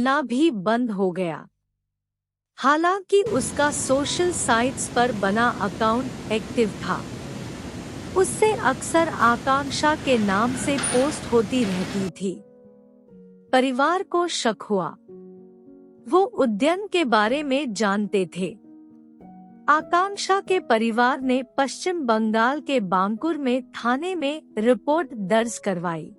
ना भी बंद हो गया। हालांकि उसका सोशल साइट्स पर बना अकाउंट एक्टिव था। उससे अक्सर आकांक्षा के नाम से पोस्ट होती रहती थी। परिवार को शक हुआ। वो उद्यन के बारे में जानते थे। आकांक्षा के परिवार ने पश्चिम बंगाल के बांकुर में थाने में रिपोर्ट दर्ज करवाई।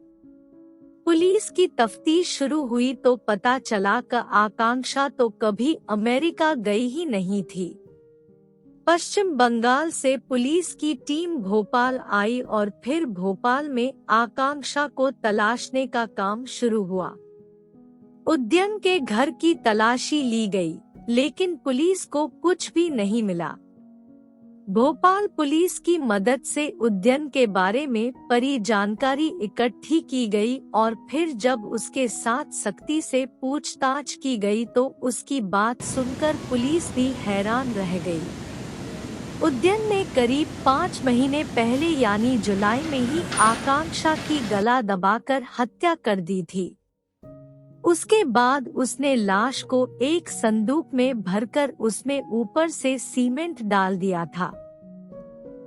पुलिस की तफ्तीश शुरू हुई तो पता चला कि आकांक्षा तो कभी अमेरिका गई ही नहीं थी। पश्चिम बंगाल से पुलिस की टीम भोपाल आई और फिर भोपाल में आकांक्षा को तलाशने का काम शुरू हुआ। उद्यन के घर की तलाशी ली गई, लेकिन पुलिस को कुछ भी नहीं मिला। भोपाल पुलिस की मदद से उद्यन के बारे में पूरी जानकारी इकट्ठी की गई और फिर जब उसके साथ सख्ती से पूछताछ की गई तो उसकी बात सुनकर पुलिस भी हैरान रह गई। उद्यन ने करीब 5 महीने पहले यानी जुलाई में ही आकांक्षा की गला दबाकर हत्या कर दी थी। उसके बाद उसने लाश को एक संदूक में भरकर उसमें ऊपर से सीमेंट डाल दिया था।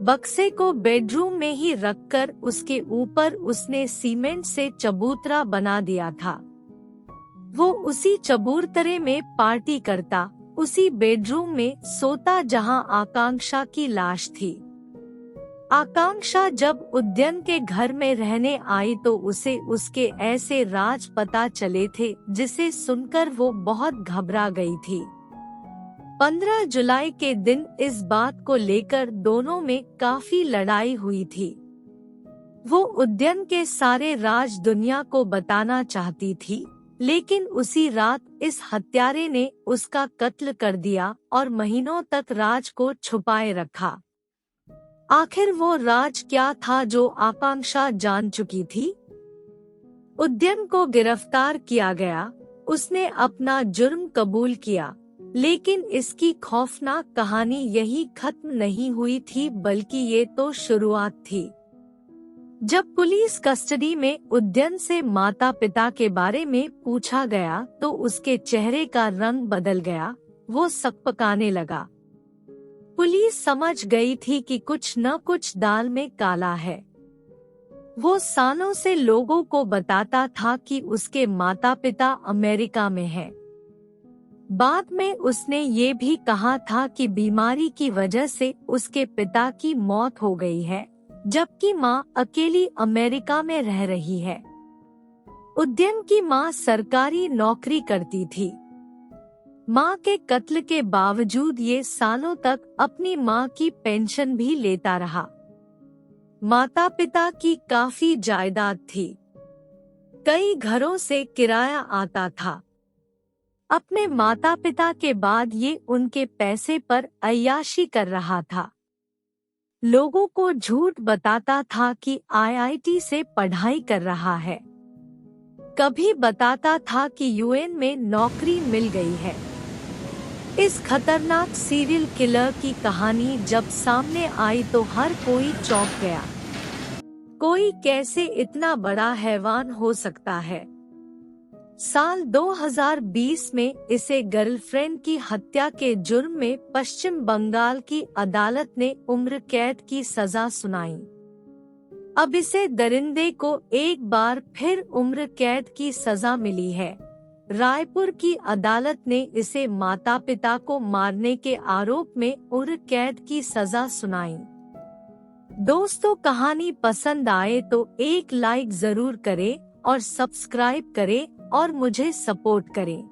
बक्से को बेडरूम में ही रखकर उसके ऊपर उसने सीमेंट से चबूतरा बना दिया था। वो उसी चबूतरे में पार्टी करता, उसी बेडरूम में सोता जहां आकांक्षा की लाश थी। आकांक्षा जब उद्यन के घर में रहने आई तो उसे उसके ऐसे राज पता चले थे जिसे सुनकर वो बहुत घबरा गई थी। 15 जुलाई के दिन इस बात को लेकर दोनों में काफी लड़ाई हुई थी। वो उद्यन के सारे राज दुनिया को बताना चाहती थी, लेकिन उसी रात इस हत्यारे ने उसका कत्ल कर दिया और महीनों तक राज को छुपाए रखा। आखिर वो राज क्या था जो आकांक्षा जान चुकी थी? उद्यन को गिरफ्तार किया गया। उसने अपना जुर्म कबूल किया, लेकिन इसकी खौफनाक कहानी यही खत्म नहीं हुई थी, बल्कि ये तो शुरुआत थी। जब पुलिस कस्टडी में उद्यन से माता पिता के बारे में पूछा गया तो उसके चेहरे का रंग बदल गया। वो सकपकाने लगा। पुलिस समझ गई थी कि कुछ न कुछ दाल में काला है। वो सालों से लोगों को बताता था कि उसके माता पिता अमेरिका में हैं। बाद में उसने ये भी कहा था कि बीमारी की वजह से उसके पिता की मौत हो गई है, जबकि माँ अकेली अमेरिका में रह रही है। उद्यन की माँ सरकारी नौकरी करती थी। माँ के कत्ल के बावजूद ये सालों तक अपनी माँ की पेंशन भी लेता रहा। माता पिता की काफी जायदाद थी। कई घरों से किराया आता था। अपने माता पिता के बाद ये उनके पैसे पर अय्याशी कर रहा था। लोगों को झूठ बताता था कि आईआईटी से पढ़ाई कर रहा है। कभी बताता था कि यूएन में नौकरी मिल गई है। इस खतरनाक सीरियल किलर की कहानी जब सामने आई तो हर कोई चौंक गया। कोई कैसे इतना बड़ा हैवान हो सकता है? साल 2020 में इसे गर्लफ्रेंड की हत्या के जुर्म में पश्चिम बंगाल की अदालत ने उम्र कैद की सजा सुनाई। अब इसे दरिंदे को एक बार फिर उम्र कैद की सजा मिली है। रायपुर की अदालत ने इसे माता पिता को मारने के आरोप में उम्र कैद की सजा सुनाई। दोस्तों, कहानी पसंद आए तो एक लाइक जरूर करें और सब्सक्राइब करें और मुझे सपोर्ट करें।